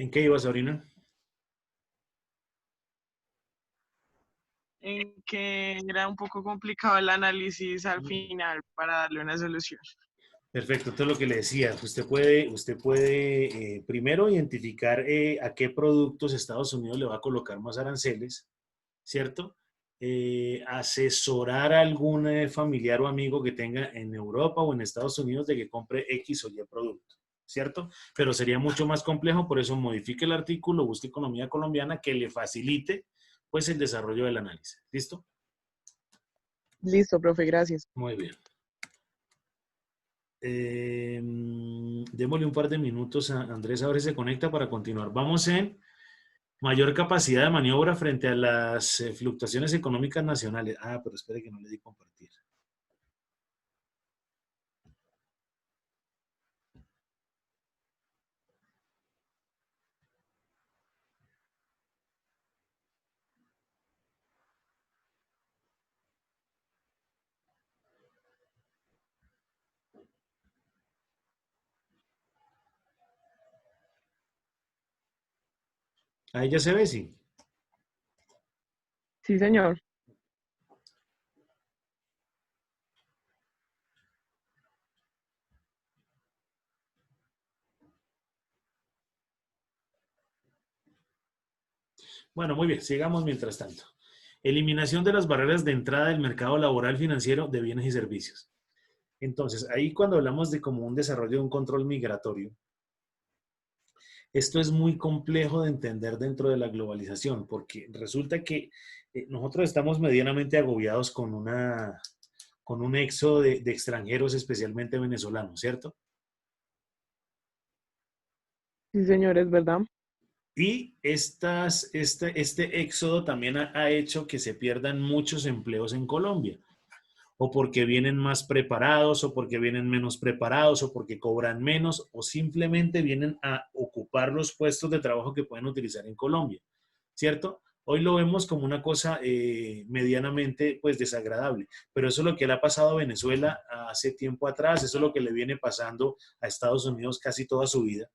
¿En qué ibas, Sabrina? En que era un poco complicado el análisis al final para darle una solución. Perfecto, entonces lo que le decía, usted puede primero identificar a qué productos Estados Unidos le va a colocar más aranceles, ¿cierto? Asesorar a algún familiar o amigo que tenga en Europa o en Estados Unidos de que compre X o Y producto, ¿cierto? Pero sería mucho más complejo, por eso modifique el artículo, busque economía colombiana que le facilite pues el desarrollo del análisis. ¿Listo? Listo, profe, gracias. Muy bien. Démosle un par de minutos a Andrés a ver si se conecta para continuar. Vamos en mayor capacidad de maniobra frente a las fluctuaciones económicas nacionales. Ah, pero espere que no le di compartir. Ahí ya se ve, sí. Sí, señor. Bueno, muy bien, sigamos mientras tanto. Eliminación de las barreras de entrada del mercado laboral financiero de bienes y servicios. Entonces, ahí cuando hablamos de como un desarrollo de un control migratorio, esto es muy complejo de entender dentro de la globalización, porque resulta que nosotros estamos medianamente agobiados con un éxodo de extranjeros, especialmente venezolanos, ¿cierto? Sí, señor, es verdad. Y este éxodo también ha hecho que se pierdan muchos empleos en Colombia, o porque vienen más preparados, o porque vienen menos preparados, o porque cobran menos, o simplemente vienen a ocupar los puestos de trabajo que pueden utilizar en Colombia, ¿cierto? Hoy lo vemos como una cosa medianamente pues desagradable, pero eso es lo que le ha pasado a Venezuela hace tiempo atrás, eso es lo que le viene pasando a Estados Unidos casi toda su vida,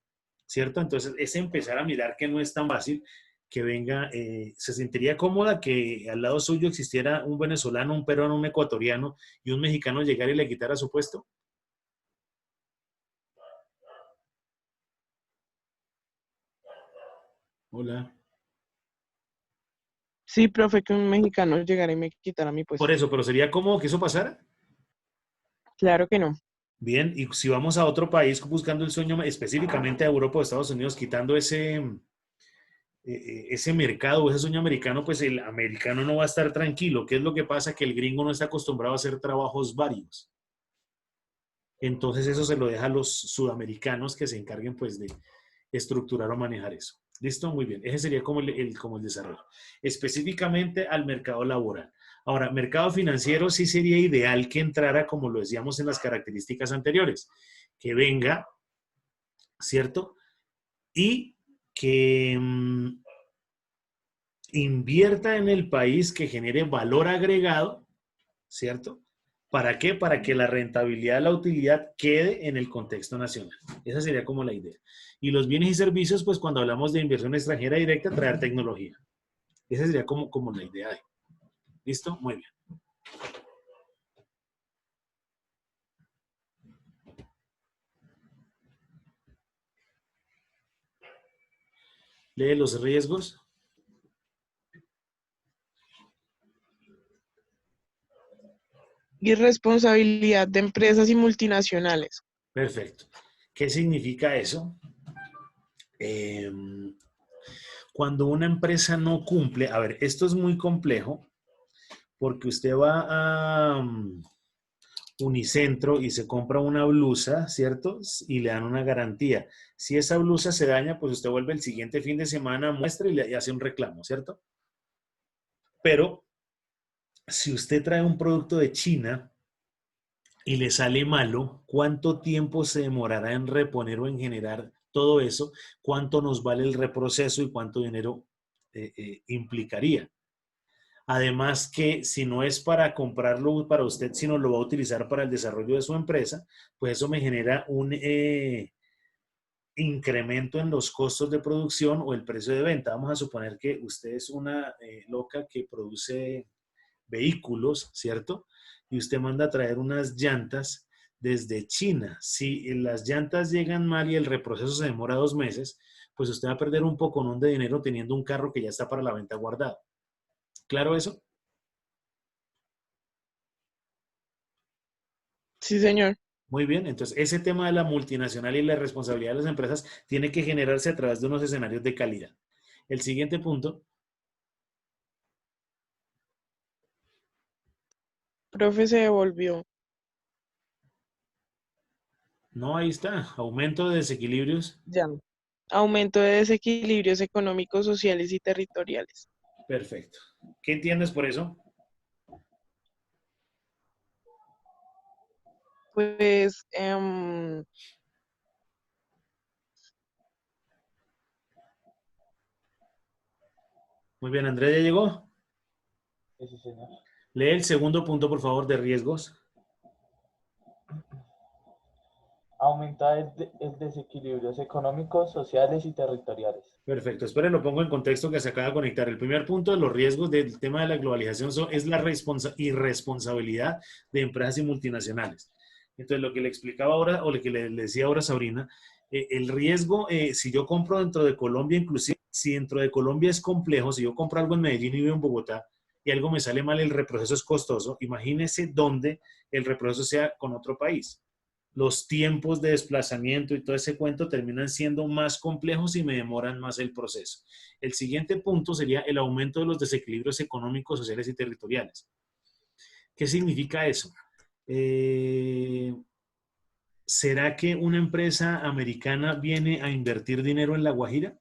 ¿cierto? Entonces es empezar a mirar que no es tan fácil que venga, se sentiría cómoda que al lado suyo existiera un venezolano, un peruano, un ecuatoriano y un mexicano llegara y le quitara su puesto. Hola. Sí, profe, que un mexicano llegara y me quitara mi Por puesto. eso, pero sería cómodo que eso pasara. Claro que no. Bien, y si vamos a otro país buscando el sueño, específicamente a Europa o Estados Unidos, quitando ese mercado, ese sueño americano, pues el americano no va a estar tranquilo. ¿Qué es lo que pasa? Que el gringo no está acostumbrado a hacer trabajos varios. Entonces eso se lo deja a los sudamericanos que se encarguen pues de estructurar o manejar eso. ¿Listo? Muy bien. Ese sería como el desarrollo. Específicamente al mercado laboral. Ahora, mercado financiero sí sería ideal que entrara, como lo decíamos en las características anteriores, que venga, ¿cierto? Y que invierta en el país, que genere valor agregado, ¿cierto? ¿Para qué? Para que la rentabilidad, la utilidad quede en el contexto nacional. Esa sería como la idea. Y los bienes y servicios, pues cuando hablamos de inversión extranjera directa, traer tecnología. Esa sería como la idea de. ¿Listo? Muy bien. Lee los riesgos. Irresponsabilidad de empresas y multinacionales. Perfecto. ¿Qué significa eso? Cuando una empresa no cumple, a ver, esto es muy complejo porque usted va a Unicentro y se compra una blusa, ¿cierto? Y le dan una garantía. Si esa blusa se daña, pues usted vuelve el siguiente fin de semana, muestra y hace un reclamo, ¿cierto? Pero si usted trae un producto de China y le sale malo, ¿cuánto tiempo se demorará en reponer o en generar todo eso? ¿Cuánto nos vale el reproceso y cuánto dinero implicaría? Además que si no es para comprarlo para usted, sino lo va a utilizar para el desarrollo de su empresa, pues eso me genera incremento en los costos de producción o el precio de venta. Vamos a suponer que usted es una loca que produce vehículos, ¿cierto? Y usted manda a traer unas llantas desde China. Si las llantas llegan mal y el reproceso se demora 2 meses, pues usted va a perder un poconón de dinero teniendo un carro que ya está para la venta guardado. ¿Claro eso? Sí, señor. Muy bien, entonces ese tema de la multinacional y la responsabilidad de las empresas tiene que generarse a través de unos escenarios de calidad. El siguiente punto, Profe se devolvió. no, ahí está, aumento de desequilibrios. Ya. Aumento de desequilibrios económicos, sociales y territoriales. Perfecto. ¿Qué entiendes por eso? Pues, Muy bien, Andrés, ¿ya llegó? Sí, sí, señor. Lee el segundo punto, por favor, de riesgos. Aumentar el desequilibrios económicos, sociales y territoriales. Perfecto, esperen, lo pongo en contexto que se acaba de conectar. El primer punto de los riesgos del tema de la globalización es la irresponsabilidad de empresas y multinacionales. Entonces, lo que le explicaba ahora, o lo que le decía ahora Sabrina, el riesgo, si yo compro dentro de Colombia, inclusive, si dentro de Colombia es complejo, si yo compro algo en Medellín y vivo en Bogotá y algo me sale mal, el reproceso es costoso, imagínese dónde el reproceso sea con otro país. Los tiempos de desplazamiento y todo ese cuento terminan siendo más complejos y me demoran más el proceso. El siguiente punto sería el aumento de los desequilibrios económicos, sociales y territoriales. ¿Qué significa eso? ¿Será que una empresa americana viene a invertir dinero en La Guajira?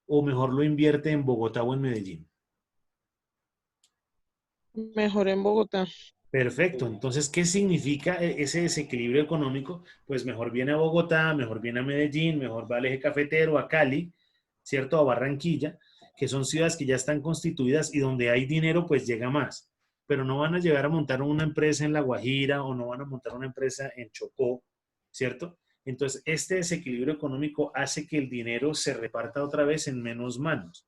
¿O mejor lo invierte en Bogotá o en Medellín? mejor en Bogotá. Perfecto. Entonces, ¿qué significa ese desequilibrio económico? Pues mejor viene a Bogotá, mejor viene a Medellín, mejor va al eje cafetero, a Cali, ¿cierto? A Barranquilla, que son ciudades que ya están constituidas y donde hay dinero, pues llega más. Pero no van a llegar a montar una empresa en La Guajira o no van a montar una empresa en Chocó, ¿cierto? Entonces, este desequilibrio económico hace que el dinero se reparta otra vez en menos manos.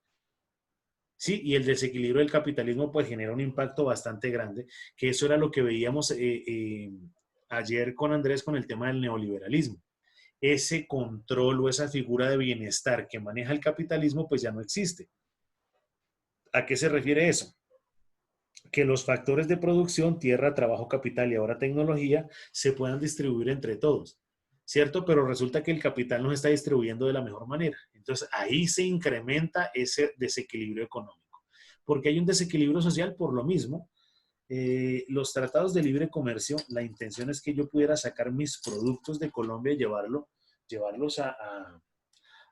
Sí, y el desequilibrio del capitalismo pues genera un impacto bastante grande, que eso era lo que veíamos ayer con Andrés con el tema del neoliberalismo. Ese control o esa figura de bienestar que maneja el capitalismo pues ya no existe. ¿A qué se refiere eso? Que los factores de producción, tierra, trabajo, capital y ahora tecnología se puedan distribuir entre todos, ¿cierto? Pero resulta que el capital no se está distribuyendo de la mejor manera. Entonces ahí se incrementa ese desequilibrio económico, porque hay un desequilibrio social por lo mismo. Los tratados de libre comercio, la intención es que yo pudiera sacar mis productos de Colombia y llevarlos a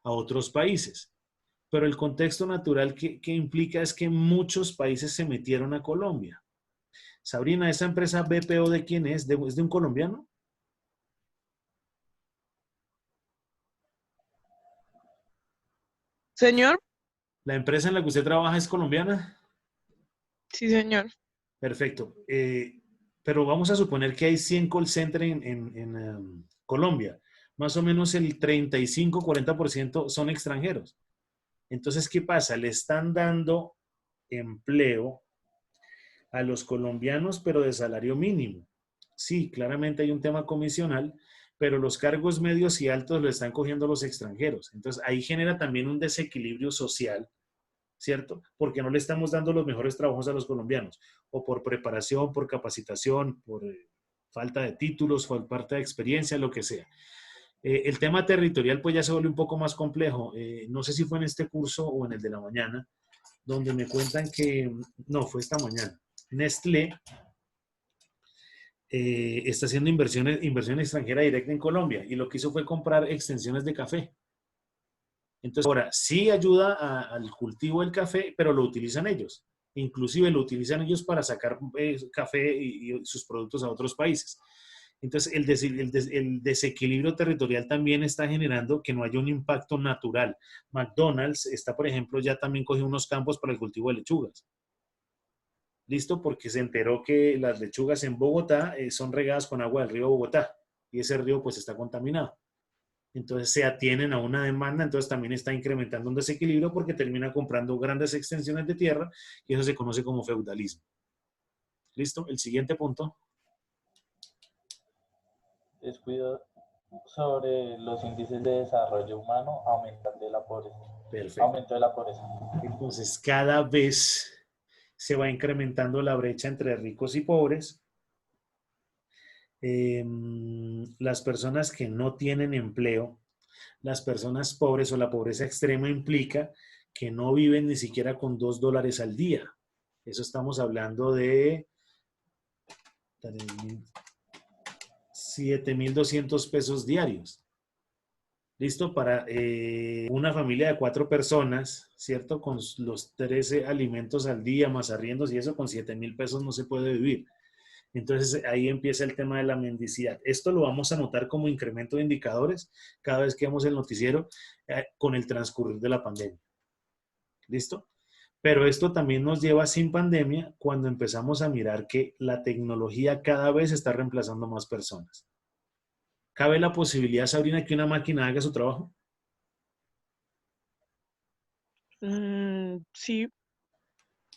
otros países. Pero el contexto natural que implica es que muchos países se metieron a Colombia. Sabrina, ¿esa empresa BPO de quién es? ¿Es de un colombiano? Señor, ¿La empresa en la que usted trabaja es colombiana? sí, señor. Perfecto. Pero vamos a suponer que hay 100 call centers en Colombia. Más o menos el 35-40% son extranjeros. Entonces, ¿qué pasa? Le están dando empleo a los colombianos, pero de salario mínimo. Sí, claramente hay un tema comisional, pero los cargos medios y altos lo están cogiendo los extranjeros. Entonces, ahí genera también un desequilibrio social, ¿cierto? Porque no le estamos dando los mejores trabajos a los colombianos, o por preparación, por capacitación, por falta de títulos, por falta de experiencia, lo que sea. El tema territorial pues ya se vuelve un poco más complejo. No sé si fue en este curso o en el de la mañana, donde me cuentan que, no, fue esta mañana. Nestlé está haciendo inversión extranjera directa en Colombia y lo que hizo fue comprar extensiones de café. Entonces, ahora sí ayuda al cultivo del café, pero lo utilizan ellos. Inclusive lo utilizan ellos para sacar café y sus productos a otros países. Entonces, el desequilibrio territorial también está generando que no haya un impacto natural. McDonald's está, por ejemplo, ya también cogió unos campos para el cultivo de lechugas. ¿Listo? Porque se enteró que las lechugas en Bogotá son regadas con agua del río Bogotá y ese río pues está contaminado. entonces se atienen a una demanda, entonces también está incrementando un desequilibrio porque termina comprando grandes extensiones de tierra y eso se conoce como feudalismo. ¿Listo? El siguiente punto. Descuido sobre los índices de desarrollo humano, aumento de la pobreza. Perfecto. Aumento de la pobreza. Entonces, cada vez se va incrementando la brecha entre ricos y pobres. Las personas que no tienen empleo, las personas pobres o la pobreza extrema implica que no viven ni siquiera con $2 al día. Eso estamos hablando de 7,200 pesos diarios. ¿Listo? Para una familia de 4 personas, ¿cierto? Con los 13 alimentos al día, más arriendos y eso, con 7,000 pesos no se puede vivir. Entonces ahí empieza el tema de la mendicidad. Esto lo vamos a notar como incremento de indicadores cada vez que vemos el noticiero con el transcurrir de la pandemia. ¿Listo? Pero esto también nos lleva sin pandemia cuando empezamos a mirar que la tecnología cada vez está reemplazando más personas. ¿Cabe la posibilidad, Sabrina, que una máquina haga su trabajo? Sí,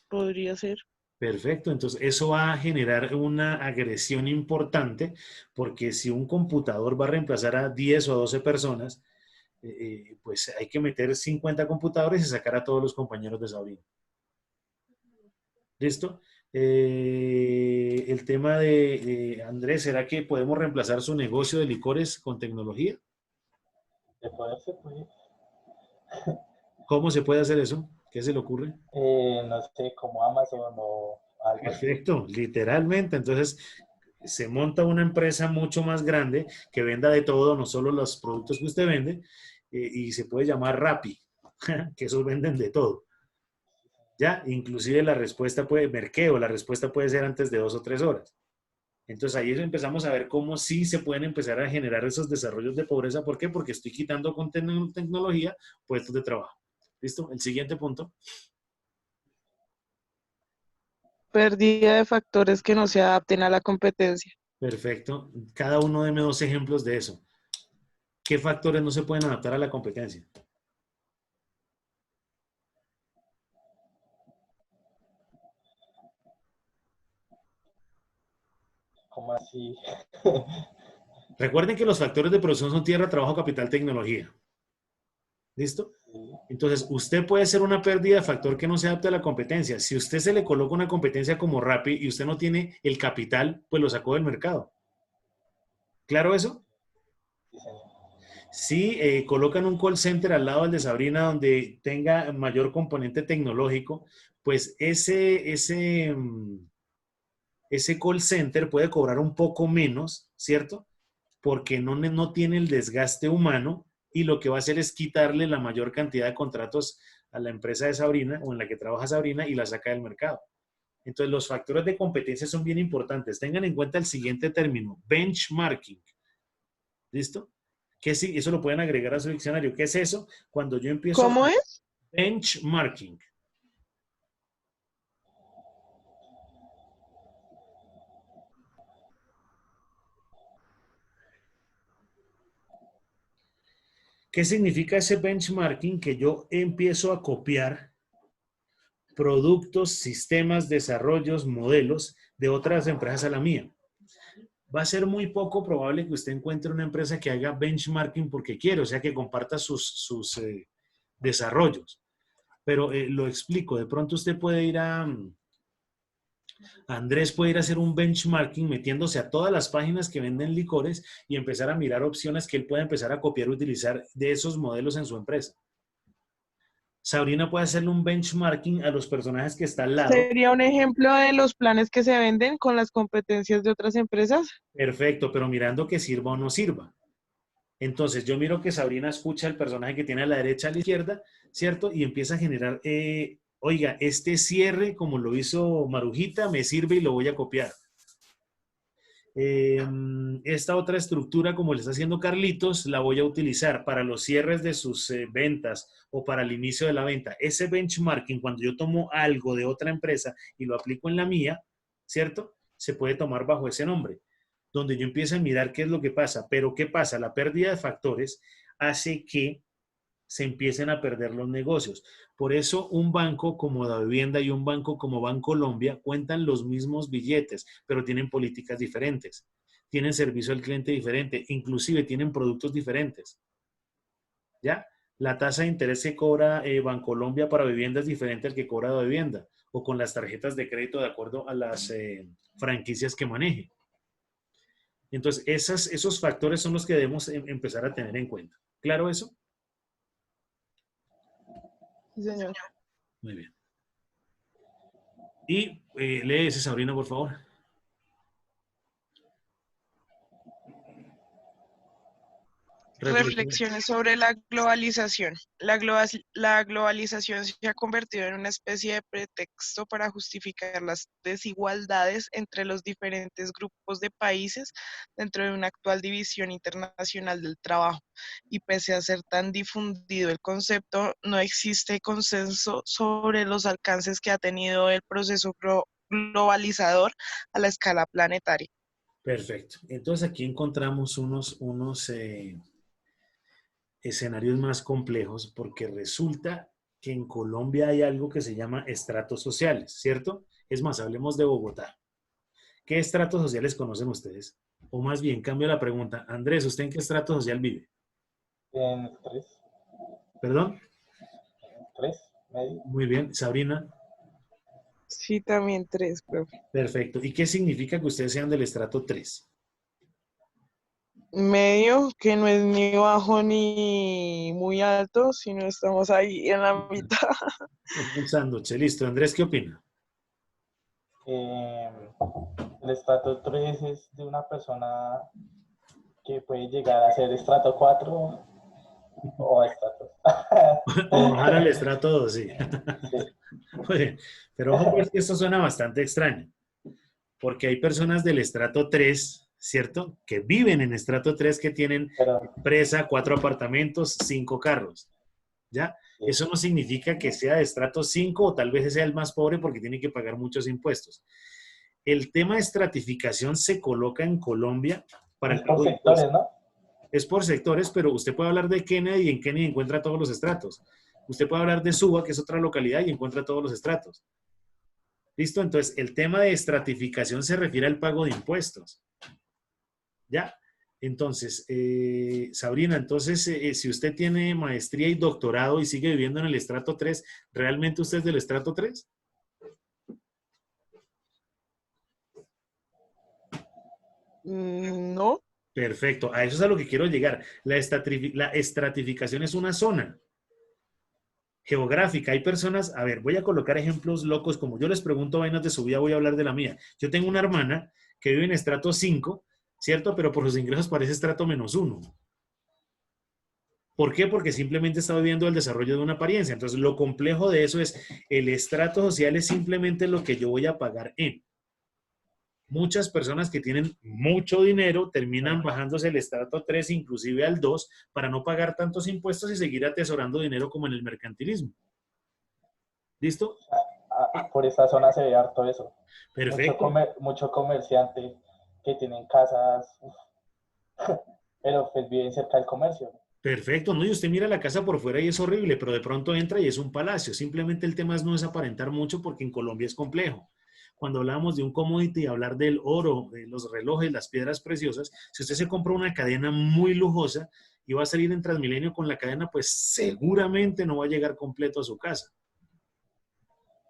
podría ser. Perfecto, entonces eso va a generar una agresión importante porque si un computador va a reemplazar a 10 o a 12 personas, pues hay que meter 50 computadores y sacar a todos los compañeros de Sabrina. ¿Listo? El tema de Andrés, ¿será que podemos reemplazar su negocio de licores con tecnología? De poder se puede. ¿Cómo se puede hacer eso? ¿Qué se le ocurre? No sé, como Amazon o algo así. Perfecto, literalmente. Entonces, se monta una empresa mucho más grande que venda de todo, no solo los productos que usted vende, y se puede llamar Rappi, que esos venden de todo. Ya, inclusive la respuesta puede, merqueo, la respuesta puede ser antes de 2 o 3 horas. Entonces ahí empezamos a ver cómo sí se pueden empezar a generar esos desarrollos de pobreza. ¿Por qué? Porque estoy quitando con tecnología puestos de trabajo. ¿Listo? El siguiente punto. Pérdida de factores que no se adapten a la competencia. Perfecto. Cada uno deme 2 ejemplos de eso. ¿Qué factores no se pueden adaptar a la competencia? ¿Cómo así? Recuerden que los factores de producción son tierra, trabajo, capital, tecnología. ¿Listo? Sí, Entonces, usted puede ser una pérdida de factor que no se adapte a la competencia. Si usted se le coloca una competencia como Rappi y usted no tiene el capital, pues lo sacó del mercado. ¿Claro eso? sí, señor. Si colocan un call center al lado del de Sabrina donde tenga mayor componente tecnológico, pues ese call center puede cobrar un poco menos, ¿cierto? Porque no tiene el desgaste humano y lo que va a hacer es quitarle la mayor cantidad de contratos a la empresa de Sabrina o en la que trabaja Sabrina y la saca del mercado. Entonces, los factores de competencia son bien importantes. Tengan en cuenta el siguiente término, benchmarking. ¿Listo? ¿Qué sí? Eso lo pueden agregar a su diccionario. ¿Qué es eso? Cuando yo empiezo ¿Cómo a... es? Benchmarking. ¿Qué significa ese benchmarking? Que yo empiezo a copiar productos, sistemas, desarrollos, modelos de otras empresas a la mía. Va a ser muy poco probable que usted encuentre una empresa que haga benchmarking porque quiere, o sea, que comparta sus desarrollos. Pero lo explico, de pronto usted puede ir Andrés puede ir a hacer un benchmarking metiéndose a todas las páginas que venden licores y empezar a mirar opciones que él pueda empezar a copiar y utilizar de esos modelos en su empresa. Sabrina puede hacerle un benchmarking a los personajes que está al lado. ¿Sería un ejemplo de los planes que se venden con las competencias de otras empresas? Perfecto, pero mirando que sirva o no sirva. Entonces yo miro que Sabrina escucha el personaje que tiene a la derecha, a la izquierda, ¿cierto? Y empieza a generar, oiga, este cierre, como lo hizo Marujita, me sirve y lo voy a copiar. Esta otra estructura, como le está haciendo Carlitos, la voy a utilizar para los cierres de sus ventas o para el inicio de la venta. Ese benchmarking, cuando yo tomo algo de otra empresa y lo aplico en la mía, ¿cierto? Se puede tomar bajo ese nombre, donde yo empiezo a mirar qué es lo que pasa. Pero ¿qué pasa? La pérdida de factores hace que se empiecen a perder los negocios. Por eso un banco como Davivienda y un banco como Bancolombia cuentan los mismos billetes, pero tienen políticas diferentes, tienen servicio al cliente diferente, inclusive tienen productos diferentes. ¿Ya? La tasa de interés que cobra Bancolombia para vivienda es diferente al que cobra Davivienda, o con las tarjetas de crédito de acuerdo a las franquicias que maneje. Entonces, esos factores son los que debemos empezar a tener en cuenta. ¿Claro eso? Sí, señor. Muy bien. Y lee ese, Sabrina, por favor. Reflexiones sobre la globalización. La globalización se ha convertido en una especie de pretexto para justificar las desigualdades entre los diferentes grupos de países dentro de una actual división internacional del trabajo. Y pese a ser tan difundido el concepto, no existe consenso sobre los alcances que ha tenido el proceso globalizador a la escala planetaria. Perfecto. Entonces aquí encontramos unos escenarios más complejos porque resulta que en Colombia hay algo que se llama estratos sociales, ¿cierto? Es más, hablemos de Bogotá. ¿Qué estratos sociales conocen ustedes? O más bien, cambio la pregunta. Andrés, ¿usted en qué estrato social vive? En ¿Perdón? tres, medio. Muy bien. Sabrina, Sí, también 3, profe. perfecto. ¿Y qué significa que ustedes sean del estrato 3? Medio, que no es ni bajo ni muy alto, sino estamos ahí en la mitad. Un sándwich, listo. Andrés, ¿qué opina? El estrato 3 es de una persona que puede llegar a ser estrato 4 o estrato. O bajar al estrato 2, sí. Sí. Oye, pero ojo, pues que esto suena bastante extraño, porque hay personas del estrato 3, ¿cierto? Que viven en estrato 3 que tienen Pero empresa, 4 apartamentos, 5 carros, ¿ya? sí. Eso no significa que sea de estrato 5 o tal vez sea el más pobre porque tiene que pagar muchos impuestos. El tema de estratificación se coloca en Colombia para el Es por pago de sectores, impuestos. ¿no? Es por sectores, pero usted puede hablar de Kennedy y en Kennedy encuentra todos los estratos. Usted puede hablar de Suba, que es otra localidad, y encuentra todos los estratos. ¿Listo? Entonces, el tema de estratificación se refiere al pago de impuestos. ¿Ya? Entonces, Sabrina, entonces, si usted tiene maestría y doctorado y sigue viviendo en el estrato 3, ¿realmente usted es del estrato 3? No, Perfecto, a eso es a lo que quiero llegar. La estratificación es una zona geográfica. Hay personas, a ver, voy a colocar ejemplos locos, como yo les pregunto vainas de su vida, voy a hablar de la mía. Yo tengo una hermana que vive en estrato 5, ¿cierto? Pero por sus ingresos parece estrato -1. ¿Por qué? Porque simplemente está viviendo el desarrollo de una apariencia. Entonces, lo complejo de eso es, el estrato social es simplemente lo que yo voy a pagar en. Muchas personas que tienen mucho dinero terminan bajándose el estrato 3, inclusive al 2, para no pagar tantos impuestos y seguir atesorando dinero como en el mercantilismo. ¿Listo? Por esta zona se ve harto eso. Perfecto. Mucho comerciante que tienen casas, pero pues viven cerca del comercio. Perfecto, no, y usted mira la casa por fuera y es horrible, pero de pronto entra y es un palacio. Simplemente el tema no es aparentar mucho porque en Colombia es complejo. Cuando hablábamos de un commodity, hablar del oro, de los relojes, las piedras preciosas, si usted se compra una cadena muy lujosa y va a salir en Transmilenio con la cadena, pues seguramente no va a llegar completo a su casa.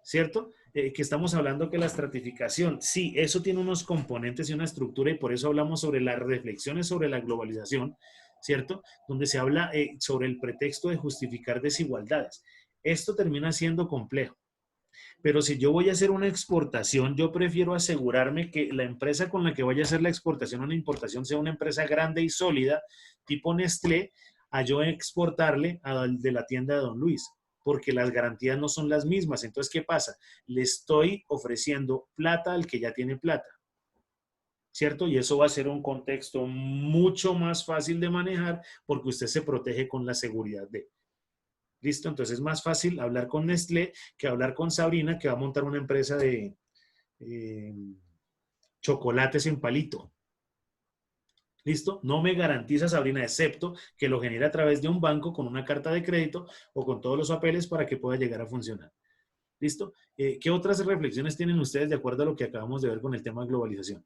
¿Cierto? Que estamos hablando que la estratificación, sí, eso tiene unos componentes y una estructura y por eso hablamos sobre las reflexiones sobre la globalización, ¿cierto? Donde se habla sobre el pretexto de justificar desigualdades. Esto termina siendo complejo. Pero si yo voy a hacer una exportación, yo prefiero asegurarme que la empresa con la que vaya a hacer la exportación o la importación sea una empresa grande y sólida, tipo Nestlé, a yo exportarle de la tienda de Don Luis, porque las garantías no son las mismas. Entonces, ¿qué pasa? Le estoy ofreciendo plata al que ya tiene plata, ¿cierto? Y eso va a ser un contexto mucho más fácil de manejar porque usted se protege con la seguridad de... ¿Listo? Entonces es más fácil hablar con Nestlé que hablar con Sabrina, que va a montar una empresa de chocolates en palito. ¿Listo? No me garantiza, Sabrina, excepto que lo genere a través de un banco con una carta de crédito o con todos los papeles para que pueda llegar a funcionar. ¿Listo? ¿Qué otras reflexiones tienen ustedes de acuerdo a lo que acabamos de ver con el tema de globalización?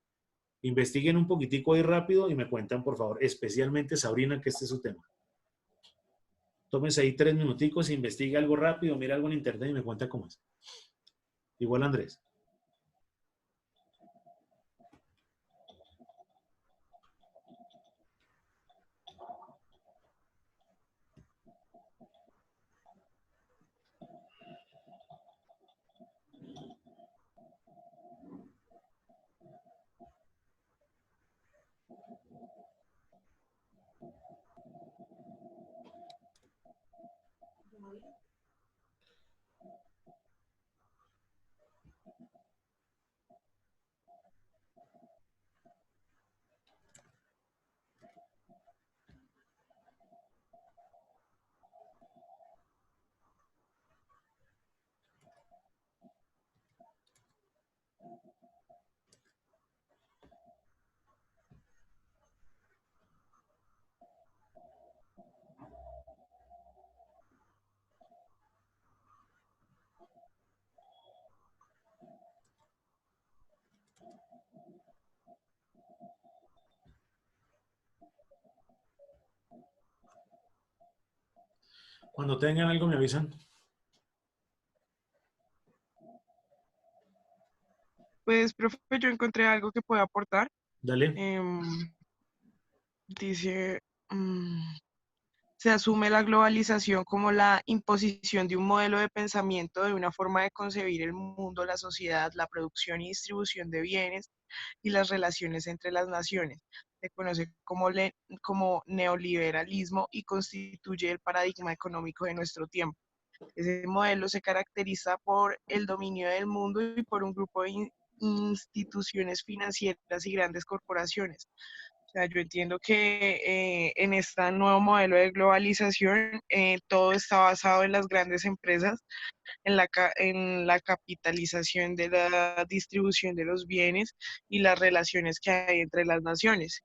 Investiguen un poquitico ahí rápido y me cuentan, por favor, especialmente Sabrina, que este es su tema. Tómense ahí 3 minuticos, investigue algo rápido, mira algo en internet y me cuenta cómo es. Igual Andrés. Cuando tengan algo me avisan. Pues, profe, yo encontré algo que pueda aportar. Dale. Em, dice, mm, se asume la globalización como la imposición de un modelo de pensamiento, de una forma de concebir el mundo, la sociedad, la producción y distribución de bienes y las relaciones entre las naciones. Se conoce como neoliberalismo y constituye el paradigma económico de nuestro tiempo. Ese modelo se caracteriza por el dominio del mundo y por un grupo de instituciones financieras y grandes corporaciones. O sea, yo entiendo que en este nuevo modelo de globalización todo está basado en las grandes empresas, en la capitalización de la distribución de los bienes y las relaciones que hay entre las naciones.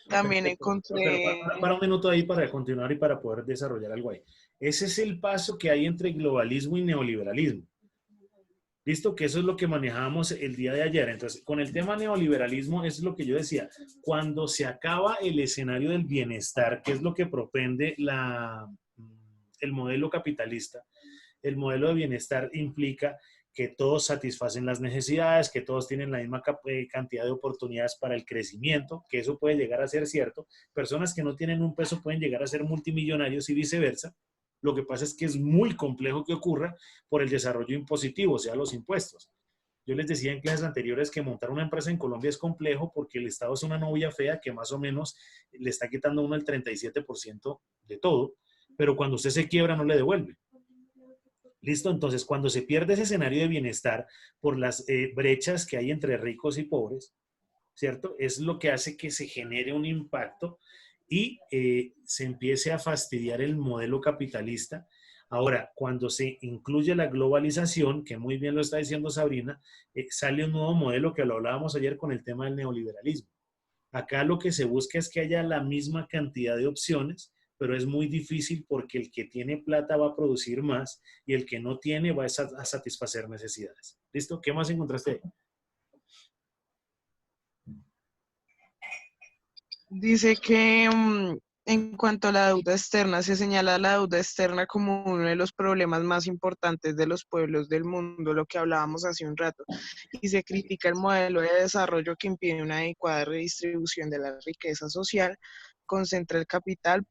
También Perfecto. Pero encontré, para un minuto ahí para continuar y para poder desarrollar algo ahí. Ese es el paso que hay entre globalismo y neoliberalismo. ¿Listo? Que eso es lo que manejábamos el día de ayer. Entonces, con el tema neoliberalismo, eso es lo que yo decía. Cuando se acaba el escenario del bienestar, que es lo que propende el modelo capitalista, el modelo de bienestar implica que todos satisfacen las necesidades, que todos tienen la misma cantidad de oportunidades para el crecimiento, que eso puede llegar a ser cierto. Personas que no tienen un peso pueden llegar a ser multimillonarios y viceversa. Lo que pasa es que es muy complejo que ocurra por el desarrollo impositivo, o sea, los impuestos. Yo les decía en clases anteriores que montar una empresa en Colombia es complejo porque el Estado es una novia fea que más o menos le está quitando a uno el 37% de todo, pero cuando usted se quiebra no le devuelve. ¿Listo? Entonces, cuando se pierde ese escenario de bienestar por las brechas que hay entre ricos y pobres, ¿cierto? Es lo que hace que se genere un impacto y se empiece a fastidiar el modelo capitalista. Ahora, cuando se incluye la globalización, que muy bien lo está diciendo Sabrina, sale un nuevo modelo que lo hablábamos ayer con el tema del neoliberalismo. Acá lo que se busca es que haya la misma cantidad de opciones, pero es muy difícil porque el que tiene plata va a producir más y el que no tiene va a satisfacer necesidades. ¿Listo? ¿Qué más encontraste ahí? dice que en cuanto a la deuda externa, se señala la deuda externa como uno de los problemas más importantes de los pueblos del mundo, lo que hablábamos hace un rato, y se critica el modelo de desarrollo que impide una adecuada redistribución de la riqueza social, concentra el capital,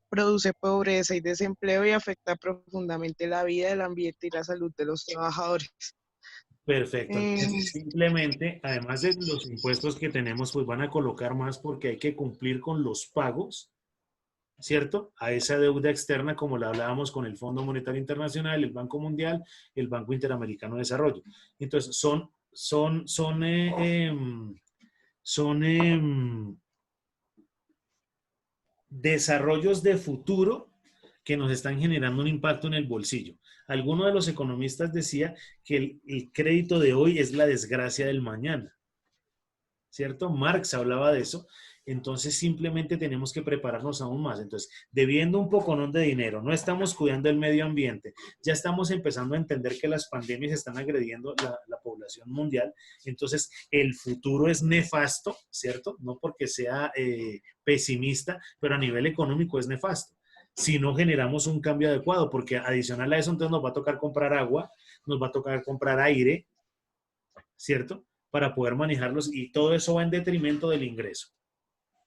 produce pobreza y desempleo y afecta profundamente la vida, el ambiente y la salud de los trabajadores. Perfecto. Eh, Entonces, simplemente, además de los impuestos que tenemos, pues van a colocar más porque hay que cumplir con los pagos, ¿cierto? A esa deuda externa, como la hablábamos con el Fondo Monetario Internacional, el Banco Mundial, el Banco Interamericano de Desarrollo. Entonces, son desarrollos de futuro que nos están generando un impacto en el bolsillo. Alguno de los economistas decía que el crédito de hoy es la desgracia del mañana, ¿cierto? Marx hablaba de eso Entonces simplemente tenemos que prepararnos aún más. Entonces, debiendo un poconón de dinero, no estamos cuidando el medio ambiente, ya estamos empezando a entender que las pandemias están agrediendo la población mundial. Entonces, el futuro es nefasto, ¿cierto? No porque sea pesimista, pero a nivel económico es nefasto. Si no generamos un cambio adecuado, porque adicional a eso, entonces nos va a tocar comprar agua, nos va a tocar comprar aire, ¿cierto? Para poder manejarlos y todo eso va en detrimento del ingreso.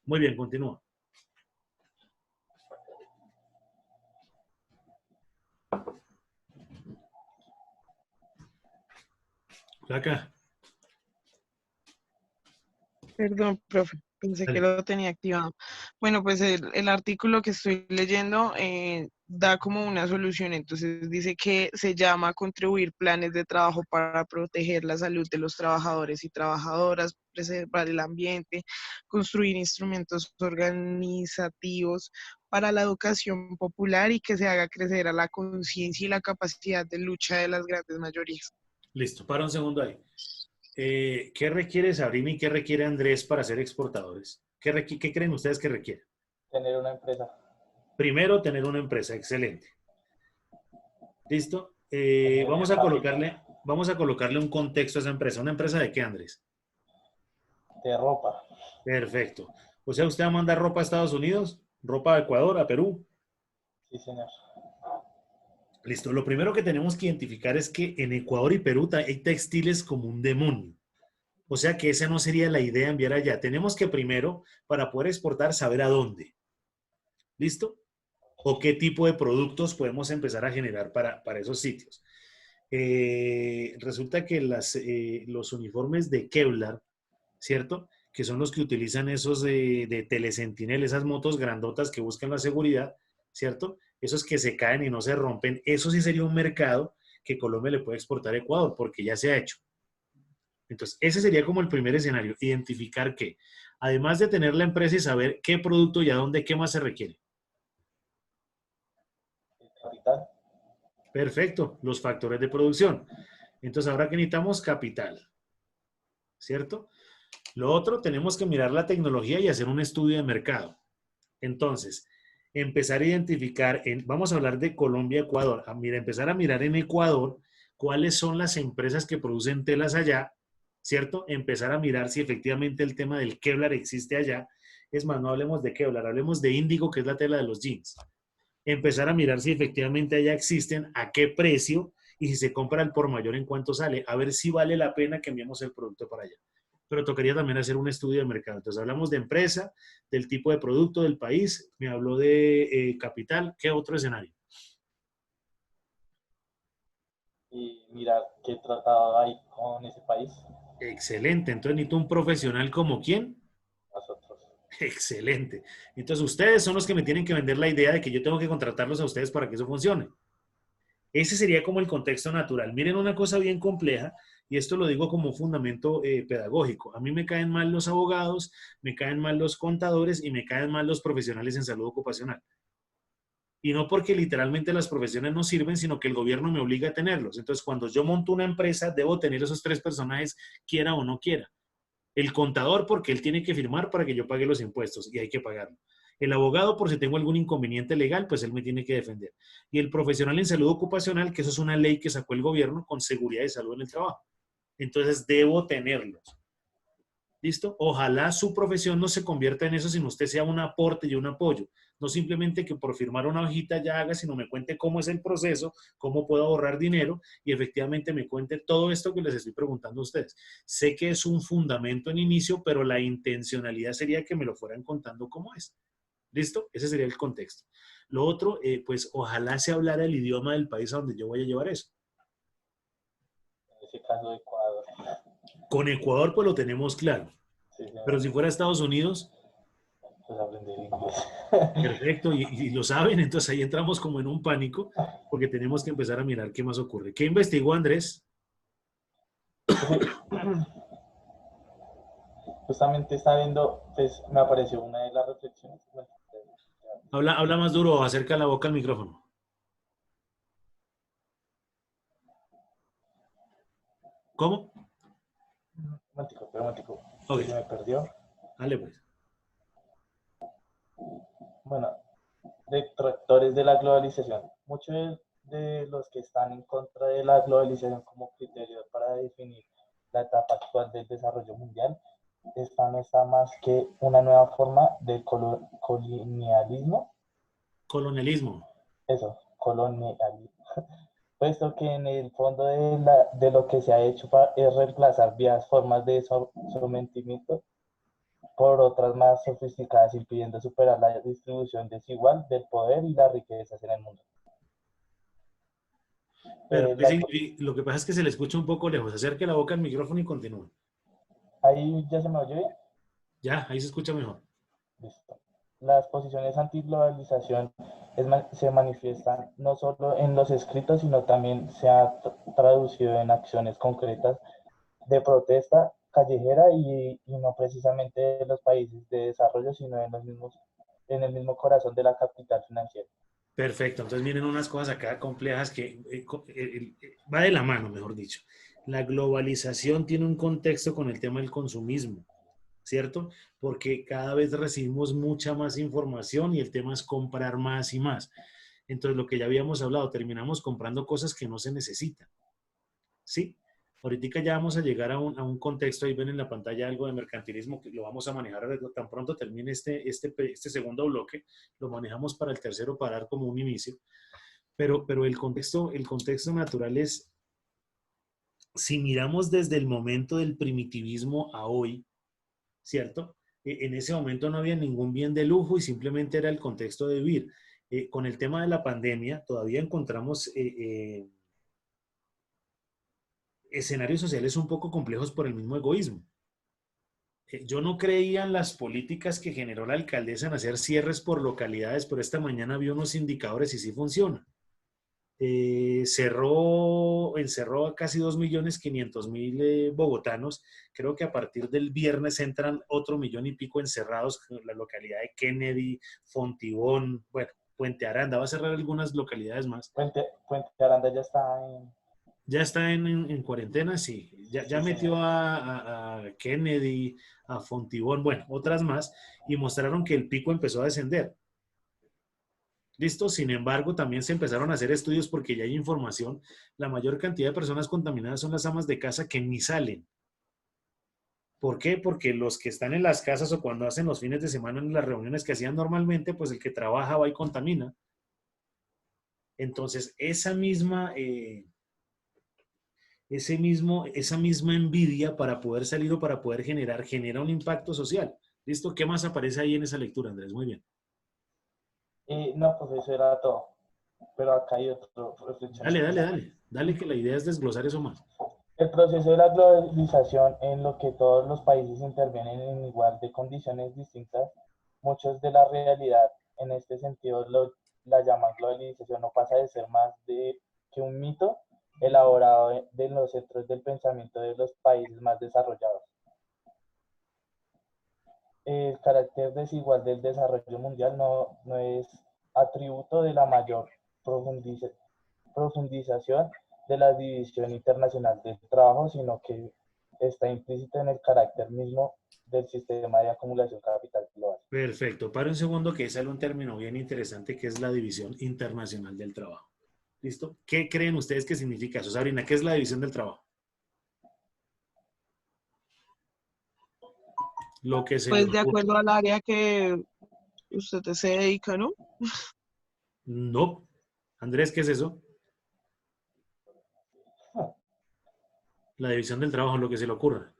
Muy bien, continúa. Acá. Perdón, profe, pensé que Dale. lo tenía activado. Bueno, pues el artículo que estoy leyendo da como una solución. Entonces dice que se llama contribuir planes de trabajo para proteger la salud de los trabajadores y trabajadoras, preservar el ambiente, construir instrumentos organizativos para la educación popular y que se haga crecer a la conciencia y la capacidad de lucha de las grandes mayorías. Listo, para un segundo ahí. ¿Qué requiere Sabrina y qué requiere Andrés para ser exportadores? ¿Qué creen ustedes que requiere? Tener una empresa. Primero, tener una empresa. Excelente. ¿Listo? Tener capital Vamos a colocarle un contexto a esa empresa. ¿Una empresa de qué, Andrés? de ropa. Perfecto. O sea, ¿usted va a mandar ropa a Estados Unidos? ¿Ropa a Ecuador, a Perú? Sí, señor. Listo. Lo primero que tenemos que identificar es que en Ecuador y Perú hay textiles como un demonio. O sea que esa no sería la idea enviar allá. Tenemos que primero, para poder exportar, saber a dónde. ¿Listo? O qué tipo de productos podemos empezar a generar para esos sitios. Resulta que los uniformes de Kevlar, ¿cierto? Que son los que utilizan esos de Telesentinel, esas motos grandotas que buscan la seguridad, ¿cierto? Esos que se caen y no se rompen, eso sí sería un mercado que Colombia le puede exportar a Ecuador, porque ya se ha hecho. Entonces, ese sería como el primer escenario, identificar qué. Además de tener la empresa y saber qué producto y a dónde, qué más se requiere. El capital. Perfecto, los factores de producción. Entonces, ahora que necesitamos capital, ¿cierto? Lo otro, tenemos que mirar la tecnología y hacer un estudio de mercado. Entonces, empezar a identificar, vamos a hablar de Colombia, Ecuador, empezar a mirar en Ecuador cuáles son las empresas que producen telas allá, ¿cierto? Empezar a mirar si efectivamente el tema del Kevlar existe allá. Es más, no hablemos de Kevlar, hablemos de índigo, que es la tela de los jeans. Empezar a mirar si efectivamente allá existen, a qué precio y si se compra el por mayor en cuánto sale, a ver si vale la pena que enviemos el producto para allá. Pero tocaría también hacer un estudio de mercado. Entonces hablamos de empresa, del tipo de producto del país, me habló de capital, ¿qué otro escenario? Y mirar qué tratado hay con ese país. Excelente, entonces necesito un profesional como quién. Nosotros. Excelente. Entonces ustedes son los que me tienen que vender la idea de que yo tengo que contratarlos a ustedes para que eso funcione. Ese sería como el contexto natural. Miren una cosa bien compleja, y esto lo digo como fundamento pedagógico. A mí me caen mal los abogados, me caen mal los contadores y me caen mal los profesionales en salud ocupacional. Y no porque literalmente las profesiones no sirven, sino que el gobierno me obliga a tenerlos. Entonces, cuando yo monto una empresa, debo tener esos tres personajes, quiera o no quiera. El contador, porque él tiene que firmar para que yo pague los impuestos y hay que pagarlo. El abogado, por si tengo algún inconveniente legal, pues él me tiene que defender. Y el profesional en salud ocupacional, que eso es una ley que sacó el gobierno con seguridad de salud en el trabajo. Entonces, debo tenerlos. ¿Listo? Ojalá su profesión no se convierta en eso, sino usted sea un aporte y un apoyo. No simplemente que por firmar una hojita ya haga, sino me cuente cómo es el proceso, cómo puedo ahorrar dinero y efectivamente me cuente todo esto que les estoy preguntando a ustedes. Sé que es un fundamento en inicio, pero la intencionalidad sería que me lo fueran contando cómo es. ¿Listo? Ese sería el contexto. Lo otro, pues ojalá se hablara el idioma del país a donde yo voy a llevar eso. En ese caso, Ecuador. Con Ecuador, pues lo tenemos claro. Sí, Pero señor. si fuera Estados Unidos, Pues aprender inglés. perfecto, y lo saben, entonces ahí entramos como en un pánico porque tenemos que empezar a mirar qué más ocurre. ¿Qué investigó Andrés? Justamente está viendo, pues me apareció una de las reflexiones. Bueno, Habla más duro, acerca la boca al micrófono. ¿Cómo? un momentico, Ok, que se me perdió. dale pues. Bueno, detractores de la globalización. Muchos de los que están en contra de la globalización como criterio para definir la etapa actual del desarrollo mundial, esta no está más que una nueva forma de colonialismo, Colonialismo. eso, colonialismo, puesto que en el fondo de lo que se ha hecho es reemplazar viejas formas de sometimiento por otras más sofisticadas, impidiendo superar la distribución desigual del poder y las riquezas en el mundo. Pero Eh, la- lo que pasa es que se le escucha un poco lejos. Acerque la boca al micrófono y continúe. Ahí ya se me oye bien. Ya, ahí se escucha mejor. Listo. Las posiciones antiglobalización se manifiestan no solo en los escritos, sino también se ha traducido en acciones concretas de protesta callejera y no precisamente en los países de desarrollo, sino en el mismo corazón de la capital financiera. Perfecto. Entonces vienen unas cosas acá complejas que va de la mano, mejor dicho. La globalización tiene un contexto con el tema del consumismo, ¿cierto? Porque cada vez recibimos mucha más información y el tema es comprar más y más. Entonces, lo que ya habíamos hablado, terminamos comprando cosas que no se necesitan, ¿sí? Ahorita ya vamos a llegar a un contexto, ahí ven en la pantalla algo de mercantilismo, que lo vamos a manejar tan pronto termine este segundo bloque, lo manejamos para el tercero para dar como un inicio, pero el contexto natural es, si miramos desde el momento del primitivismo a hoy, ¿cierto? En ese momento no había ningún bien de lujo y simplemente era el contexto de vivir. Con el tema de la pandemia, todavía encontramos escenarios sociales un poco complejos por el mismo egoísmo. Yo no creía en las políticas que generó la alcaldesa en hacer cierres por localidades, pero esta mañana vi unos indicadores y sí funciona. Encerró a casi 2.500.000 bogotanos. Creo que a partir del viernes entran otro millón y pico encerrados en la localidad de Kennedy, Fontibón, bueno, Puente Aranda. Va a cerrar algunas localidades más. Puente Aranda ya está en... Ya está en cuarentena, sí. Ya Sí, metió señor. a Kennedy, a Fontibón, bueno, otras más, y mostraron que el pico empezó a descender. ¿Listo? Sin embargo, también se empezaron a hacer estudios porque ya hay información. La mayor cantidad de personas contaminadas son las amas de casa que ni salen. ¿Por qué? Porque los que están en las casas o cuando hacen los fines de semana en las reuniones que hacían normalmente, pues el que trabaja va y contamina. Entonces, esa misma envidia para poder salir o para poder genera un impacto social. ¿Listo? ¿Qué más aparece ahí en esa lectura, Andrés? Muy bien. No, pues eso era todo. Pero acá hay otra reflexión Dale, dale, interesante. dale. Dale que la idea es desglosar eso más. El proceso de la globalización en lo que todos los países intervienen en igual de condiciones distintas, muchos de la realidad en este sentido la llaman globalización, no pasa de ser más que un mito elaborado de los centros del pensamiento de los países más desarrollados. El carácter desigual del desarrollo mundial no es atributo de la mayor profundización de la división internacional del trabajo, sino que está implícito en el carácter mismo del sistema de acumulación capital global. Perfecto. Para un segundo que sale un término bien interesante que es la división internacional del trabajo. ¿Listo? ¿Qué creen ustedes que significa eso? Sabrina, ¿qué es la división del trabajo? Lo que se le Pues de ocurre. acuerdo al área que usted se dedica, ¿no? No. Andrés, ¿qué es eso? La división del trabajo, lo que se le ocurra.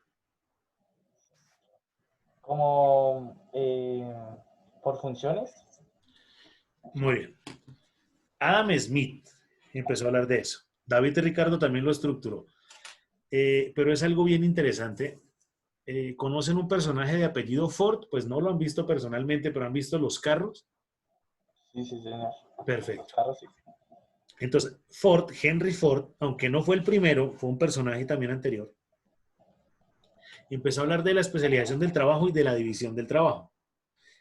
Como por funciones. Muy bien. Adam Smith empezó a hablar de eso. David Ricardo también lo estructuró. Pero es algo bien interesante. ¿Conocen un personaje de apellido Ford? Pues no lo han visto personalmente, pero han visto los carros. Sí, sí, señor. Los Perfecto. carros, sí. Entonces, Ford, Henry Ford, aunque no fue el primero, fue un personaje también anterior, empezó a hablar de la especialización del trabajo y de la división del trabajo.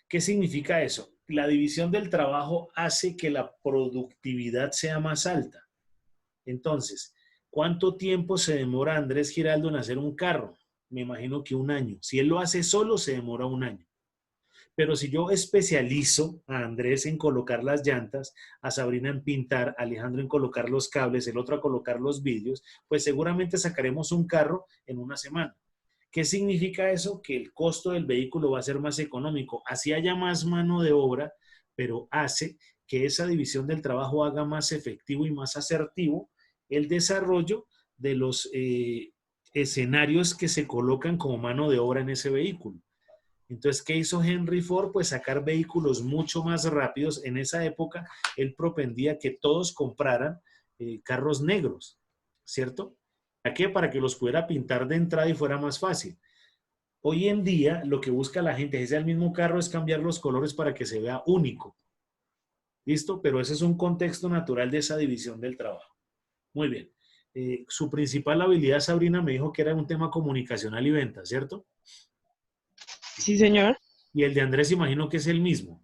¿Qué significa eso? La división del trabajo hace que la productividad sea más alta. Entonces, ¿cuánto tiempo se demora Andrés Giraldo en hacer un carro? Me imagino que un año. Si él lo hace solo, se demora un año. Pero si yo especializo a Andrés en colocar las llantas, a Sabrina en pintar, a Alejandro en colocar los cables, el otro a colocar los vidrios, pues seguramente sacaremos un carro en una semana. ¿Qué significa eso? Que el costo del vehículo va a ser más económico. Así haya más mano de obra, pero hace que esa división del trabajo haga más efectivo y más asertivo el desarrollo de los escenarios que se colocan como mano de obra en ese vehículo. Entonces, ¿qué hizo Henry Ford? Pues sacar vehículos mucho más rápidos. En esa época, él propendía que todos compraran carros negros, ¿cierto? ¿Para qué? Para que los pudiera pintar de entrada y fuera más fácil. Hoy en día, lo que busca la gente, si sea el mismo carro, es cambiar los colores para que se vea único. ¿Listo? Pero ese es un contexto natural de esa división del trabajo. Muy bien. Su principal habilidad, Sabrina, me dijo que era un tema comunicacional y venta, ¿cierto? Sí, señor. Y el de Andrés, imagino que es el mismo.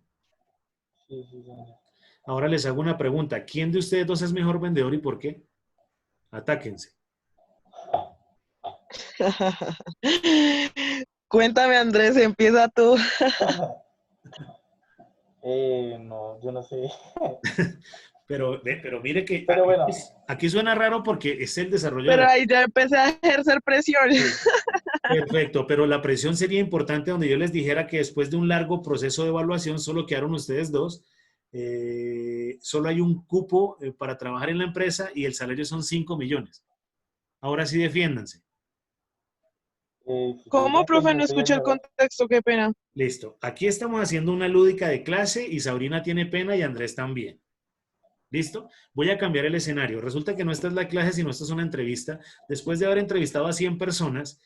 Sí, sí, señor. Ahora les hago una pregunta. ¿Quién de ustedes dos es mejor vendedor y por qué? Atáquense. Cuéntame, Andrés, empieza tú. No, yo no sé. Pero mire que Pero bueno, aquí suena raro porque es el desarrollo de Pero la... ahí ya empecé a ejercer presión. Sí, perfecto, pero la presión sería importante donde yo les dijera que después de un largo proceso de evaluación solo quedaron ustedes dos, solo hay un cupo para trabajar en la empresa y el salario son 5 millones. Ahora sí defiéndanse. si ¿Cómo, quieren, pues profe? yo No soy el escuché el mejor. contexto, qué pena. Listo. Aquí estamos haciendo una lúdica de clase y Sabrina tiene pena y Andrés también. ¿Listo? Voy a cambiar el escenario. Resulta que no esta es la clase, sino esta es una entrevista. Después de haber entrevistado a 100 personas,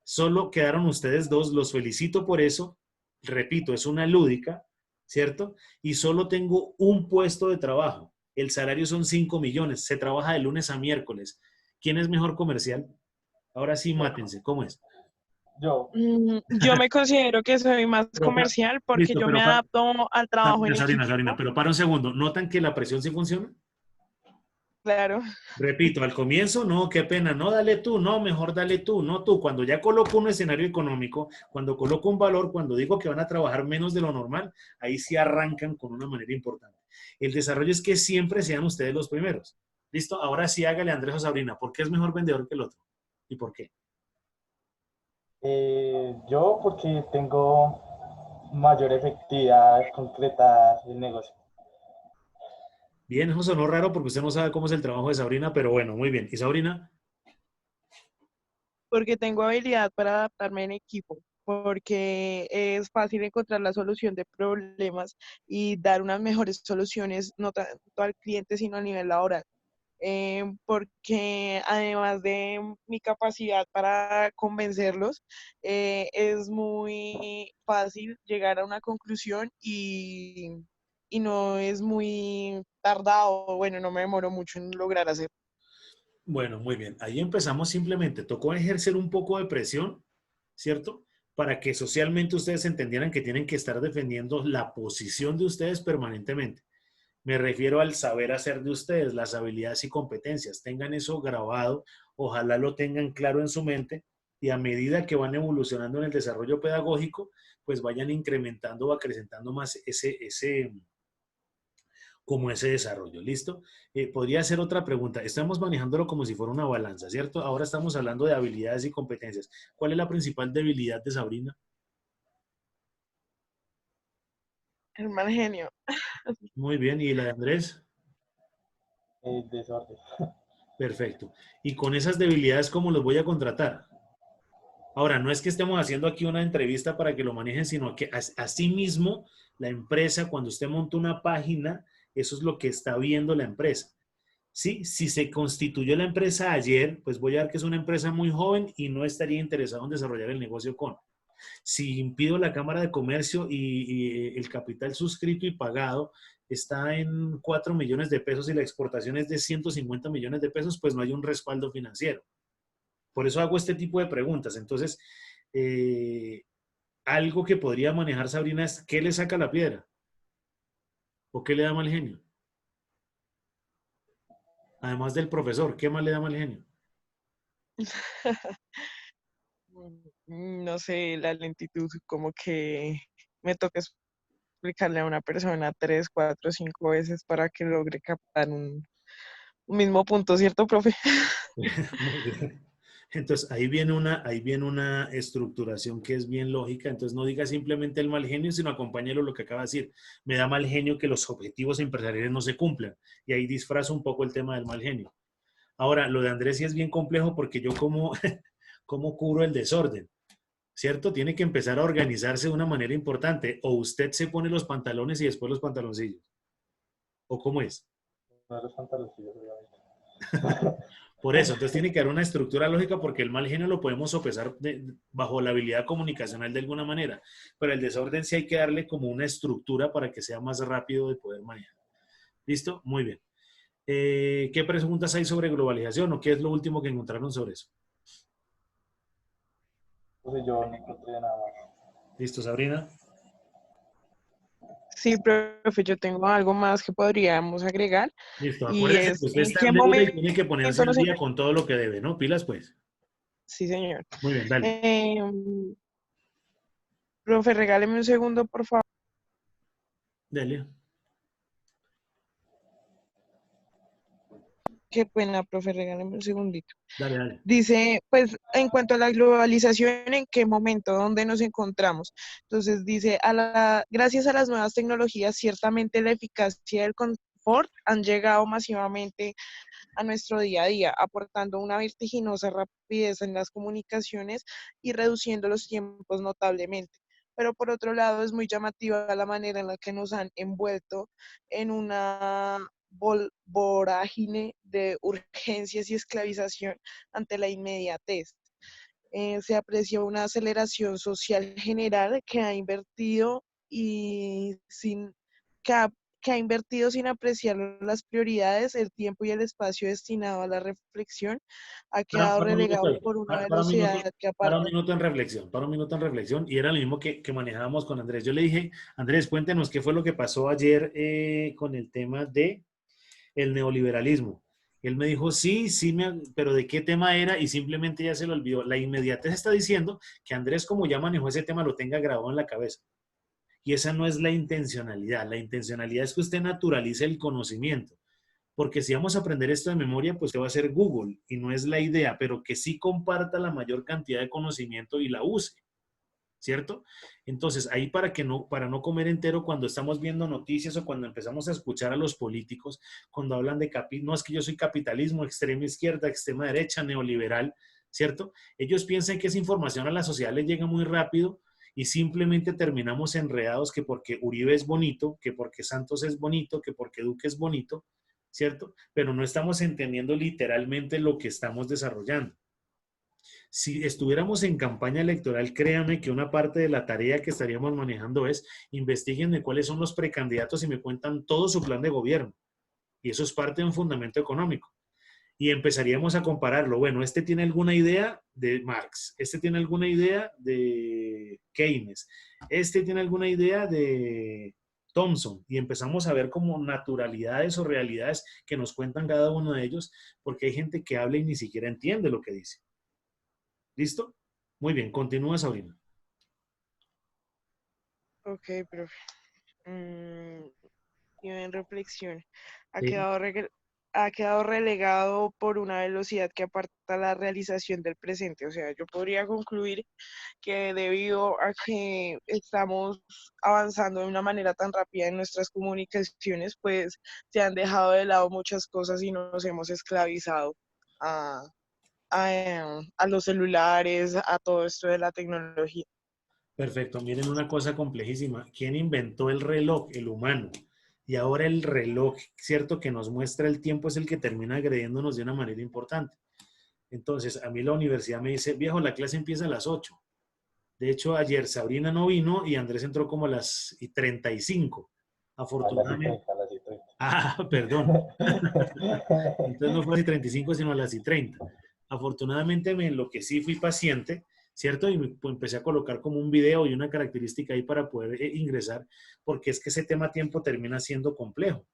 solo quedaron ustedes dos. Los felicito por eso. Repito, es una lúdica, ¿cierto? Y solo tengo un puesto de trabajo. El salario son 5 millones. Se trabaja de lunes a miércoles. ¿Quién es mejor comercial? Ahora sí, Yo, mátense. ¿Cómo es? yo, Yo me considero que soy más Pero comercial porque listo, yo me pero adapto al trabajo en Sabrina, equipo. pero para un segundo. ¿Notan que la presión sí funciona? Claro. Repito, al comienzo, no, qué pena, no, dale tú, no, mejor dale tú, no tú. Cuando ya coloco un escenario económico, cuando coloco un valor, cuando digo que van a trabajar menos de lo normal, ahí sí arrancan con una manera importante. El desarrollo es que siempre sean ustedes los primeros. Listo, ahora sí hágale Andrés o Sabrina, ¿por qué es mejor vendedor que el otro? ¿Y por qué? yo porque tengo mayor efectividad al concretar el negocio. Bien, eso sonó raro porque usted no sabe cómo es el trabajo de Sabrina, pero bueno, muy bien. ¿Y Sabrina? Porque tengo habilidad para adaptarme en equipo, porque es fácil encontrar la solución de problemas y dar unas mejores soluciones, no tanto al cliente, sino a nivel laboral. Porque además de mi capacidad para convencerlos, es muy fácil llegar a una conclusión y no es muy tardado, bueno, no me demoro mucho en lograr hacer. Bueno, muy bien. Ahí empezamos simplemente. Tocó ejercer un poco de presión, ¿cierto? Para que socialmente ustedes entendieran que tienen que estar defendiendo la posición de ustedes permanentemente. Me refiero al saber hacer de ustedes, las habilidades y competencias. Tengan eso grabado, ojalá lo tengan claro en su mente y a medida que van evolucionando en el desarrollo pedagógico, pues vayan incrementando o acrecentando más como ese desarrollo. ¿Listo? Podría ser otra pregunta. Estamos manejándolo como si fuera una balanza, ¿cierto? Ahora estamos hablando de habilidades y competencias. ¿Cuál es la principal debilidad de Sabrina? El mal genio. Muy bien. ¿Y la de Andrés? Desorden. Perfecto. Y con esas debilidades, ¿cómo los voy a contratar? Ahora, no es que estemos haciendo aquí una entrevista para que lo manejen, sino que asimismo la empresa, cuando usted monta una página, eso es lo que está viendo la empresa. Sí, si se constituyó la empresa ayer, pues voy a ver que es una empresa muy joven y no estaría interesado en desarrollar el negocio con. Si impido la Cámara de Comercio y el capital suscrito y pagado está en 4 millones de pesos y la exportación es de 150 millones de pesos, pues no hay un respaldo financiero. Por eso hago este tipo de preguntas. Entonces, eh, algo que podría manejar Sabrina es, ¿qué le saca la piedra? ¿O qué le da mal genio? Además del profesor, ¿qué más le da mal genio? No sé, la lentitud, como que me toca explicarle a una persona 3, 4, 5 veces para que logre captar un mismo punto, ¿cierto, profe? Muy bien. Entonces, ahí viene una estructuración que es bien lógica. Entonces, no diga simplemente el mal genio, sino acompáñelo lo que acaba de decir. Me da mal genio que los objetivos empresariales no se cumplan. Y ahí disfrazo un poco el tema del mal genio. Ahora, lo de Andrés sí es bien complejo porque yo como, como cubro el desorden, ¿cierto? Tiene que empezar a organizarse de una manera importante. O usted se pone los pantalones y después los pantaloncillos. ¿O cómo es? No los pantaloncillos, obviamente. Por eso, entonces tiene que haber una estructura lógica porque el mal genio lo podemos sopesar bajo la habilidad comunicacional de alguna manera, pero el desorden sí hay que darle como una estructura para que sea más rápido de poder manejar. ¿Listo? Muy bien. ¿Qué preguntas hay sobre globalización o qué es lo último que encontraron sobre eso? Entonces yo no encontré nada más. ¿Listo, Sabrina? Sí, profe, yo tengo algo más que podríamos agregar Listo, y acuérdense que es usted en está qué en deuda y tiene que ponerse momento al nos día encontramos. con todo lo que debe, ¿no? Pilas, pues. Sí, señor. Muy bien, dale. Profe, regáleme un segundo, por favor. Dale. Qué pena, profe, regáleme un segundito. Dale, dale. Dice, pues, en cuanto a la globalización, ¿en qué momento, dónde nos encontramos? Entonces dice, gracias a las nuevas tecnologías, ciertamente la eficacia y el confort han llegado masivamente a nuestro día a día, aportando una vertiginosa rapidez en las comunicaciones y reduciendo los tiempos notablemente. Pero por otro lado, es muy llamativa la manera en la que nos han envuelto en una vorágine de urgencias y esclavización ante la inmediatez. Se aprecia una aceleración social general que ha invertido y sin que ha, que ha invertido sin apreciar las prioridades, el tiempo y el espacio destinado a la reflexión ha quedado Para un minuto relegado ahí. por una Para un minuto, velocidad que para un aparta. minuto en reflexión, para un minuto en reflexión. Y era lo mismo que manejábamos con Andrés. Yo le dije, Andrés, cuéntenos qué fue lo que pasó ayer con el tema de el neoliberalismo. Y él me dijo, sí, sí, pero ¿de qué tema era? Y simplemente ya se lo olvidó. La inmediatez está diciendo que Andrés, como ya manejó ese tema, lo tenga grabado en la cabeza. Y esa no es la intencionalidad. La intencionalidad es que usted naturalice el conocimiento. Porque si vamos a aprender esto de memoria, pues que va a ser Google y no es la idea, pero que sí comparta la mayor cantidad de conocimiento y la use, ¿cierto? Entonces, ahí para no comer entero cuando estamos viendo noticias o cuando empezamos a escuchar a los políticos, cuando hablan de no es que yo soy capitalismo, extrema izquierda, extrema derecha, neoliberal, ¿cierto? Ellos piensan que esa información a la sociedad les llega muy rápido y simplemente terminamos enredados que porque Uribe es bonito, que porque Santos es bonito, que porque Duque es bonito, ¿cierto? Pero no estamos entendiendo literalmente lo que estamos desarrollando. Si estuviéramos en campaña electoral, créame que una parte de la tarea que estaríamos manejando es investiguen de cuáles son los precandidatos y me cuentan todo su plan de gobierno. Y eso es parte de un fundamento económico. Y empezaríamos a compararlo. Bueno, este tiene alguna idea de Marx, este tiene alguna idea de Keynes, este tiene alguna idea de Thompson. Y empezamos a ver como naturalidades o realidades que nos cuentan cada uno de ellos, porque hay gente que habla y ni siquiera entiende lo que dice. ¿Listo? Muy bien, continúa, Sabrina. Ok, profe. Y en reflexión, ha Sí. quedado, ha quedado relegado por una velocidad que aparta la realización del presente. O sea, yo podría concluir que debido a que estamos avanzando de una manera tan rápida en nuestras comunicaciones, pues se han dejado de lado muchas cosas y nos hemos esclavizado a, a los celulares, a todo esto de la tecnología. Perfecto. Miren una cosa complejísima. ¿Quién inventó el reloj? El humano. Y ahora el reloj, ¿cierto? Que nos muestra el tiempo es el que termina agrediéndonos de una manera importante. Entonces, a mí la universidad me dice, viejo, la clase empieza a las 8. De hecho, ayer Sabrina no vino y Andrés entró como a las 35. A las y Afortunadamente. 30, a las y 30. Ah, perdón. Entonces no fue a las 35, sino a las 30. Afortunadamente me enloquecí, fui paciente, ¿cierto? Y pues, empecé a colocar como un video y una característica ahí para poder ingresar, porque es que ese tema tiempo termina siendo complejo.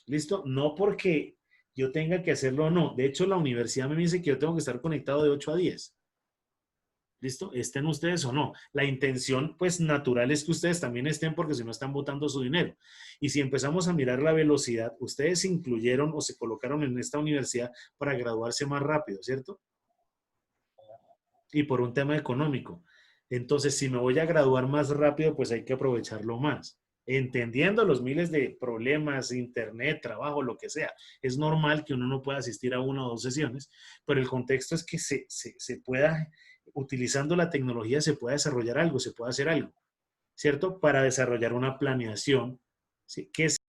¿Listo? No porque yo tenga que hacerlo o no. De hecho, la universidad me dice que yo tengo que estar conectado de 8 a 10. ¿Listo? Estén ustedes o no. La intención, pues, natural es que ustedes también estén porque si no están botando su dinero. Y si empezamos a mirar la velocidad, ustedes se incluyeron o se colocaron en esta universidad para graduarse más rápido, ¿cierto? Y por un tema económico. Entonces, si me voy a graduar más rápido, pues hay que aprovecharlo más. Entendiendo los miles de problemas, internet, trabajo, lo que sea. Es normal que uno no pueda asistir a una o dos sesiones, pero el contexto es que se pueda, utilizando la tecnología, se pueda desarrollar algo, se pueda hacer algo, ¿cierto? Para desarrollar una planeación, ¿sí? Que